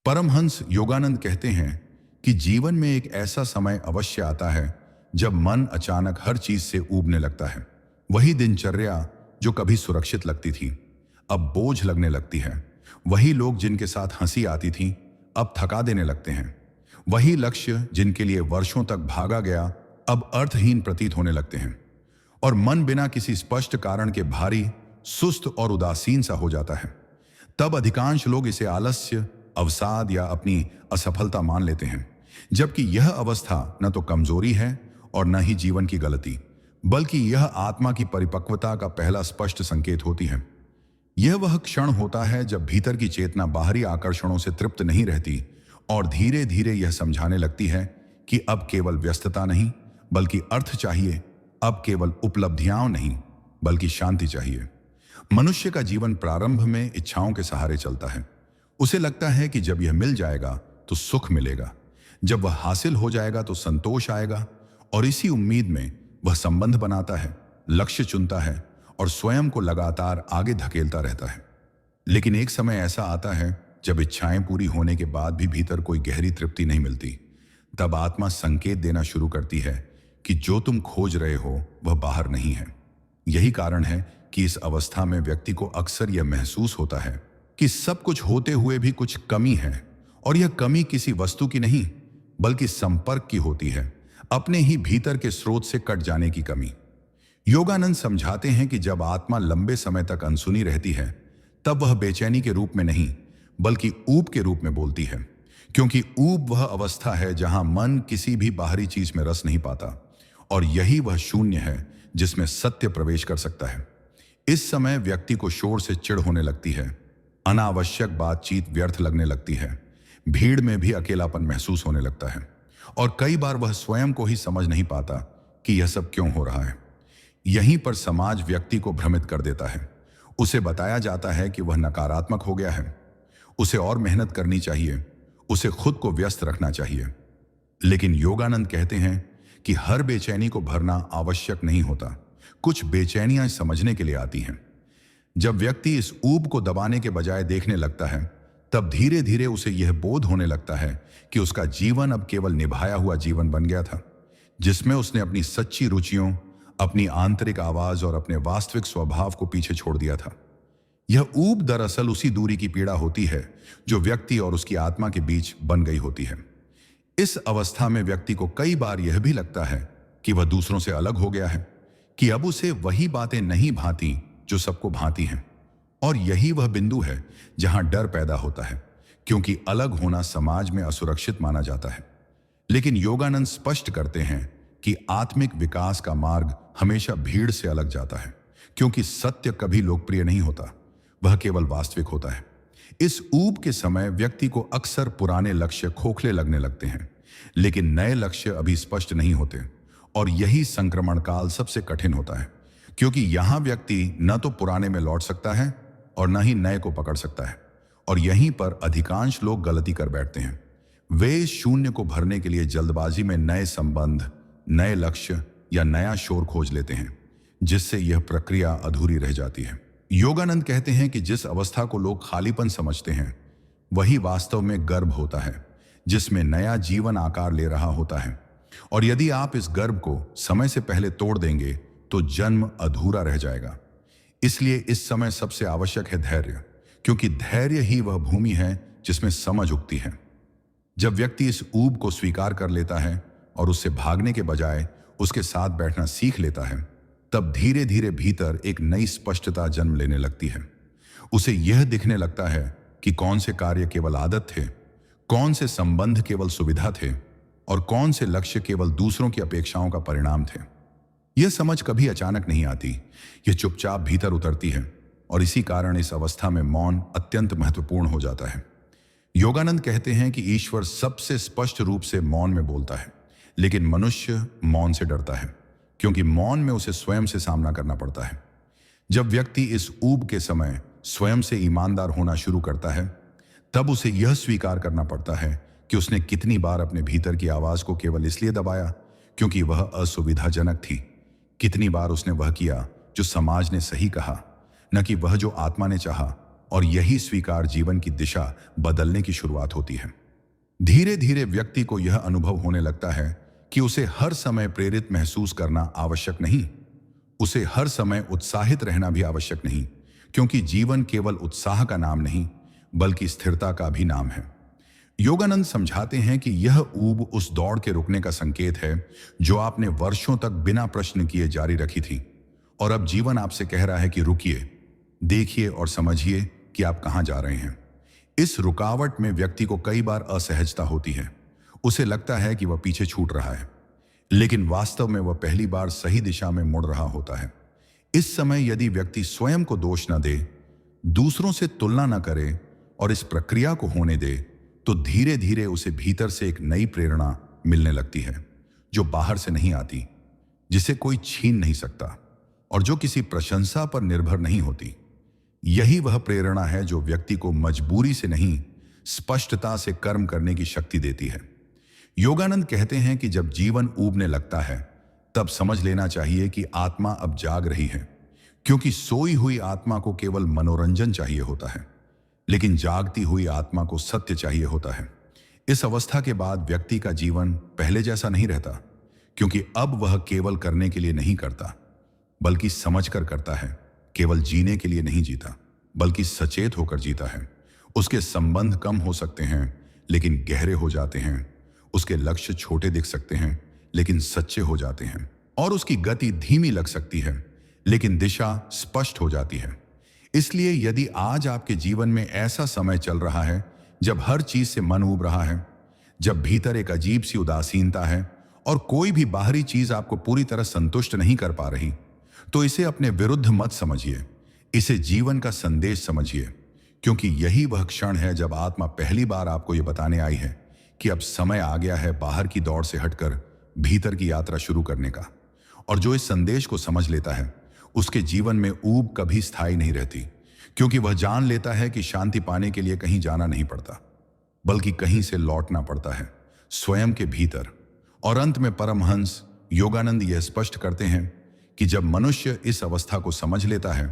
परमहंस योगानंद कहते हैं कि जीवन में एक ऐसा समय अवश्य आता है जब मन अचानक हर चीज से ऊबने लगता है। वही दिनचर्या जो कभी सुरक्षित लगती थी अब बोझ लगने लगती है। वही लोग जिनके साथ हंसी आती थी अब थका देने लगते हैं। वही लक्ष्य जिनके लिए वर्षों तक भागा गया अब अर्थहीन प्रतीत होने लगते हैं। और मन बिना किसी स्पष्ट कारण के भारी, सुस्त और उदासीन सा हो जाता है। तब अधिकांश लोग इसे आलस्य, अवसाद या अपनी असफलता मान लेते हैं, जबकि यह अवस्था न तो कमजोरी है और न ही जीवन की गलती, बल्कि यह आत्मा की परिपक्वता का पहला स्पष्ट संकेत होती है। यह वह क्षण होता है जब भीतर की चेतना बाहरी आकर्षणों से तृप्त नहीं रहती और धीरे धीरे यह समझाने लगती है कि अब केवल व्यस्तता नहीं बल्कि अर्थ चाहिए, अब केवल उपलब्धियां नहीं बल्कि शांति चाहिए। मनुष्य का जीवन प्रारंभ में इच्छाओं के सहारे चलता है। उसे लगता है कि जब यह मिल जाएगा तो सुख मिलेगा, जब वह हासिल हो जाएगा तो संतोष आएगा, और इसी उम्मीद में वह संबंध बनाता है, लक्ष्य चुनता है और स्वयं को लगातार आगे धकेलता रहता है। लेकिन एक समय ऐसा आता है जब इच्छाएं पूरी होने के बाद भी भीतर कोई गहरी तृप्ति नहीं मिलती। तब आत्मा संकेत देना शुरू करती है कि जो तुम खोज रहे हो वह बाहर नहीं है। यही कारण है कि इस अवस्था में व्यक्ति को अक्सर यह महसूस होता है कि सब कुछ होते हुए भी कुछ कमी है, और यह कमी किसी वस्तु की नहीं बल्कि संपर्क की होती है, अपने ही भीतर के स्रोत से कट जाने की कमी। योगानंद समझाते हैं कि जब आत्मा लंबे समय तक अनसुनी रहती है तब वह बेचैनी के रूप में नहीं बल्कि ऊब के रूप में बोलती है, क्योंकि ऊब वह अवस्था है जहां मन किसी भी बाहरी चीज में रस नहीं पाता, और यही वह शून्य है जिसमें सत्य प्रवेश कर सकता है। इस समय व्यक्ति को शोर से चिढ़ होने लगती है, अनावश्यक बातचीत व्यर्थ लगने लगती है, भीड़ में भी अकेलापन महसूस होने लगता है, और कई बार वह स्वयं को ही समझ नहीं पाता कि यह सब क्यों हो रहा है। यहीं पर समाज व्यक्ति को भ्रमित कर देता है। उसे बताया जाता है कि वह नकारात्मक हो गया है, उसे और मेहनत करनी चाहिए, उसे खुद को व्यस्त रखना चाहिए। लेकिन योगानंद कहते हैं कि हर बेचैनी को भरना आवश्यक नहीं होता, कुछ बेचैनियां समझने के लिए आती हैं। जब व्यक्ति इस ऊब को दबाने के बजाय देखने लगता है तब धीरे धीरे उसे यह बोध होने लगता है कि उसका जीवन अब केवल निभाया हुआ जीवन बन गया था, जिसमें उसने अपनी सच्ची रुचियों, अपनी आंतरिक आवाज और अपने वास्तविक स्वभाव को पीछे छोड़ दिया था। यह ऊब दरअसल उसी दूरी की पीड़ा होती है जो व्यक्ति और उसकी आत्मा के बीच बन गई होती है। इस अवस्था में व्यक्ति को कई बार यह भी लगता है कि वह दूसरों से अलग हो गया है, कि अब उसे वही बातें नहीं भाती जो सबको भाती हैं। और यही वह बिंदु है जहां डर पैदा होता है, क्योंकि अलग होना समाज में असुरक्षित माना जाता है। लेकिन योगानंद स्पष्ट करते हैं कि आत्मिक विकास का मार्ग हमेशा भीड़ से अलग जाता है, क्योंकि सत्य कभी लोकप्रिय नहीं होता, वह केवल वास्तविक होता है। इस ऊब के समय व्यक्ति को अक्सर पुराने लक्ष्य खोखले लगने लगते हैं, लेकिन नए लक्ष्य अभी स्पष्ट नहीं होते, और यही संक्रमण काल सबसे कठिन होता है, क्योंकि यहां व्यक्ति न तो पुराने में लौट सकता है और न ही नए को पकड़ सकता है। और यहीं पर अधिकांश लोग गलती कर बैठते हैं। वे इस शून्य को भरने के लिए जल्दबाजी में नए संबंध, नए लक्ष्य या नया शोर खोज लेते हैं, जिससे यह प्रक्रिया अधूरी रह जाती है। योगानंद कहते हैं कि जिस अवस्था को लोग खालीपन समझते हैं वही वास्तव में गर्भ होता है, जिसमें नया जीवन आकार ले रहा होता है। और यदि आप इस गर्भ को समय से पहले तोड़ देंगे तो जन्म अधूरा रह जाएगा। इसलिए इस समय सबसे आवश्यक है धैर्य, क्योंकि धैर्य ही वह भूमि है जिसमें समझ उगती है। जब व्यक्ति इस ऊब को स्वीकार कर लेता है और उससे भागने के बजाय उसके साथ बैठना सीख लेता है, तब धीरे धीरे भीतर एक नई स्पष्टता जन्म लेने लगती है। उसे यह दिखने लगता है कि कौन से कार्य केवल आदत थे, कौन से संबंध केवल सुविधा थे, और कौन से लक्ष्य केवल दूसरों की अपेक्षाओं का परिणाम थे। यह समझ कभी अचानक नहीं आती, यह चुपचाप भीतर उतरती है, और इसी कारण इस अवस्था में मौन अत्यंत महत्वपूर्ण हो जाता है। योगानंद कहते हैं कि ईश्वर सबसे स्पष्ट रूप से मौन में बोलता है, लेकिन मनुष्य मौन से डरता है, क्योंकि मौन में उसे स्वयं से सामना करना पड़ता है। जब व्यक्ति इस ऊब के समय स्वयं से ईमानदार होना शुरू करता है, तब उसे यह स्वीकार करना पड़ता है कि उसने कितनी बार अपने भीतर की आवाज को केवल इसलिए दबाया क्योंकि वह असुविधाजनक थी। कितनी बार उसने वह किया जो समाज ने सही कहा, न कि वह जो आत्मा ने चाहा, और यही स्वीकार जीवन की दिशा बदलने की शुरुआत होती है। धीरे धीरे व्यक्ति को यह अनुभव होने लगता है कि उसे हर समय प्रेरित महसूस करना आवश्यक नहीं, उसे हर समय उत्साहित रहना भी आवश्यक नहीं, क्योंकि जीवन केवल उत्साह का नाम नहीं बल्कि स्थिरता का भी नाम है। योगानंद समझाते हैं कि यह ऊब उस दौड़ के रुकने का संकेत है जो आपने वर्षों तक बिना प्रश्न किए जारी रखी थी, और अब जीवन आपसे कह रहा है कि रुकिए, देखिए और समझिए कि आप कहां जा रहे हैं। इस रुकावट में व्यक्ति को कई बार असहजता होती है, उसे लगता है कि वह पीछे छूट रहा है, लेकिन वास्तव में वह पहली बार सही दिशा में मुड़ रहा होता है। इस समय यदि व्यक्ति स्वयं को दोष न दे, दूसरों से तुलना न करे और इस प्रक्रिया को होने दे, तो धीरे धीरे उसे भीतर से एक नई प्रेरणा मिलने लगती है जो बाहर से नहीं आती, जिसे कोई छीन नहीं सकता और जो किसी प्रशंसा पर निर्भर नहीं होती। यही वह प्रेरणा है जो व्यक्ति को मजबूरी से नहीं, स्पष्टता से कर्म करने की शक्ति देती है। योगानंद कहते हैं कि जब जीवन ऊबने लगता है तब समझ लेना चाहिए कि आत्मा अब जाग रही है, क्योंकि सोई हुई आत्मा को केवल मनोरंजन चाहिए होता है, लेकिन जागती हुई आत्मा को सत्य चाहिए होता है। इस अवस्था के बाद व्यक्ति का जीवन पहले जैसा नहीं रहता, क्योंकि अब वह केवल करने के लिए नहीं करता बल्कि समझकर करता है। केवल जीने के लिए नहीं जीता बल्कि सचेत होकर जीता है। उसके संबंध कम हो सकते हैं लेकिन गहरे हो जाते हैं, उसके लक्ष्य छोटे दिख सकते हैं लेकिन सच्चे हो जाते हैं, और उसकी गति धीमी लग सकती है लेकिन दिशा स्पष्ट हो जाती है। इसलिए यदि आज आपके जीवन में ऐसा समय चल रहा है जब हर चीज से मन ऊब रहा है, जब भीतर एक अजीब सी उदासीनता है और कोई भी बाहरी चीज आपको पूरी तरह संतुष्ट नहीं कर पा रही, तो इसे अपने विरुद्ध मत समझिए, इसे जीवन का संदेश समझिए, क्योंकि यही वह क्षण है जब आत्मा पहली बार आपको यह बताने आई है कि अब समय आ गया है बाहर की दौड़ से हटकर भीतर की यात्रा शुरू करने का। और जो इस संदेश को समझ लेता है उसके जीवन में ऊब कभी स्थायी नहीं रहती, क्योंकि वह जान लेता है कि शांति पाने के लिए कहीं जाना नहीं पड़ता बल्कि कहीं से लौटना पड़ता है, स्वयं के भीतर। और अंत में परमहंस योगानंद यह स्पष्ट करते हैं कि जब मनुष्य इस अवस्था को समझ लेता है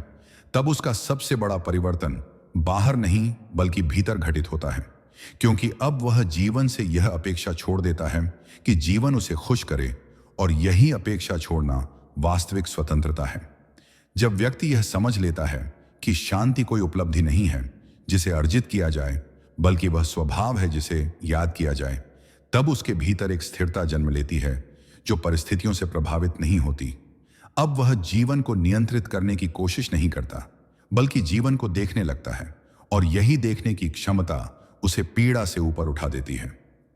तब उसका सबसे बड़ा परिवर्तन बाहर नहीं बल्कि भीतर घटित होता है, क्योंकि अब वह जीवन से यह अपेक्षा छोड़ देता है कि जीवन उसे खुश करे, और यही अपेक्षा छोड़ना वास्तविक स्वतंत्रता है। जब व्यक्ति यह समझ लेता है कि शांति कोई उपलब्धि नहीं है जिसे अर्जित किया जाए, बल्कि वह स्वभाव है जिसे याद किया जाए, तब उसके भीतर एक स्थिरता जन्म लेती है जो परिस्थितियों से प्रभावित नहीं होती। अब वह जीवन को नियंत्रित करने की कोशिश नहीं करता बल्कि जीवन को देखने लगता है, और यही देखने की क्षमता उसे पीड़ा से ऊपर उठा देती है।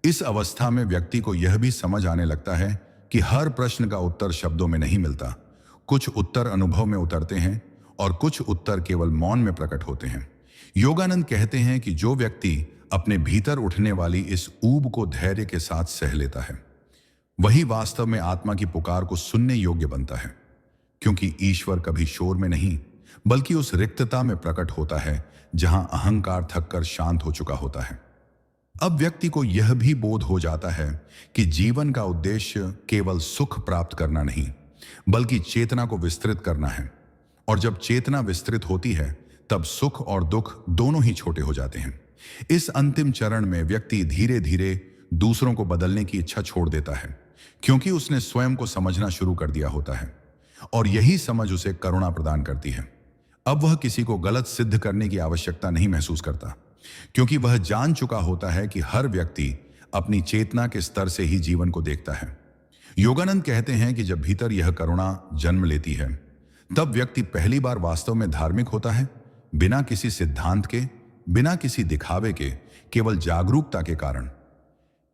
इस अवस्था में व्यक्ति को यह भी समझ आने लगता है कि हर प्रश्न का उत्तर शब्दों में नहीं मिलता, कुछ उत्तर अनुभव में उतरते हैं और कुछ उत्तर केवल मौन में प्रकट होते हैं। योगानंद कहते हैं कि जो व्यक्ति अपने भीतर उठने वाली इस ऊब को धैर्य के साथ सह लेता है, वही वास्तव में आत्मा की पुकार को सुनने योग्य बनता है, क्योंकि ईश्वर कभी शोर में नहीं बल्कि उस रिक्तता में प्रकट होता है जहां अहंकार थककर शांत हो चुका होता है। अब व्यक्ति को यह भी बोध हो जाता है कि जीवन का उद्देश्य केवल सुख प्राप्त करना नहीं बल्कि चेतना को विस्तृत करना है, और जब चेतना विस्तृत होती है तब सुख और दुख दोनों ही छोटे हो जाते हैं। इस अंतिम चरण में व्यक्ति धीरे धीरे दूसरों को बदलने की इच्छा छोड़ देता है, क्योंकि उसने स्वयं को समझना शुरू कर दिया होता है, और यही समझ उसे करुणा प्रदान करती है। अब वह किसी को गलत सिद्ध करने की आवश्यकता नहीं महसूस करता, क्योंकि वह जान चुका होता है कि हर व्यक्ति अपनी चेतना के स्तर से ही जीवन को देखता है। योगानंद कहते हैं कि जब भीतर यह करुणा जन्म लेती है तब व्यक्ति पहली बार वास्तव में धार्मिक होता है, बिना किसी सिद्धांत के, बिना किसी दिखावे के, केवल जागरूकता के कारण।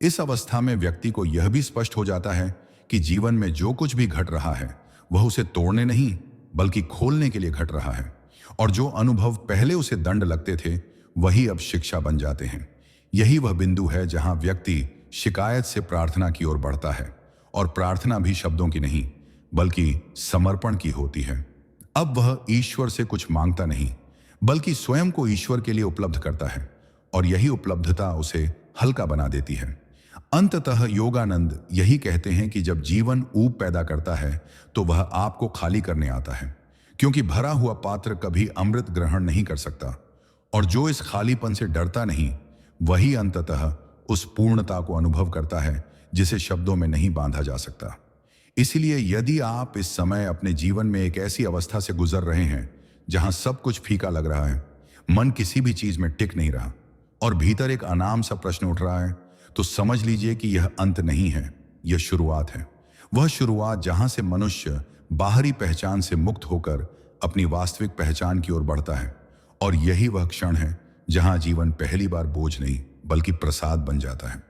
इस अवस्था में व्यक्ति को यह भी स्पष्ट हो जाता है कि जीवन में जो कुछ भी घट रहा है वह उसे तोड़ने नहीं बल्कि खोलने के लिए घट रहा है, और जो अनुभव पहले उसे दंड लगते थे वही अब शिक्षा बन जाते हैं। यही वह बिंदु है जहां व्यक्ति शिकायत से प्रार्थना की ओर बढ़ता है, और प्रार्थना भी शब्दों की नहीं बल्कि समर्पण की होती है। अब वह ईश्वर से कुछ मांगता नहीं बल्कि स्वयं को ईश्वर के लिए उपलब्ध करता है, और यही उपलब्धता उसे हल्का बना देती है। अंततः योगानंद यही कहते हैं कि जब जीवन ऊब पैदा करता है तो वह आपको खाली करने आता है, क्योंकि भरा हुआ पात्र कभी अमृत ग्रहण नहीं कर सकता, और जो इस खालीपन से डरता नहीं, वही अंततः उस पूर्णता को अनुभव करता है जिसे शब्दों में नहीं बांधा जा सकता। इसलिए यदि आप इस समय अपने जीवन में एक ऐसी अवस्था से गुजर रहे हैं जहां सब कुछ फीका लग रहा है, मन किसी भी चीज में टिक नहीं रहा और भीतर एक अनाम सा प्रश्न उठ रहा है, तो समझ लीजिए कि यह अंत नहीं है, यह शुरुआत है। वह शुरुआत जहां से मनुष्य बाहरी पहचान से मुक्त होकर अपनी वास्तविक पहचान की ओर बढ़ता है। और यही वह क्षण है जहां जीवन पहली बार बोझ नहीं बल्कि प्रसाद बन जाता है।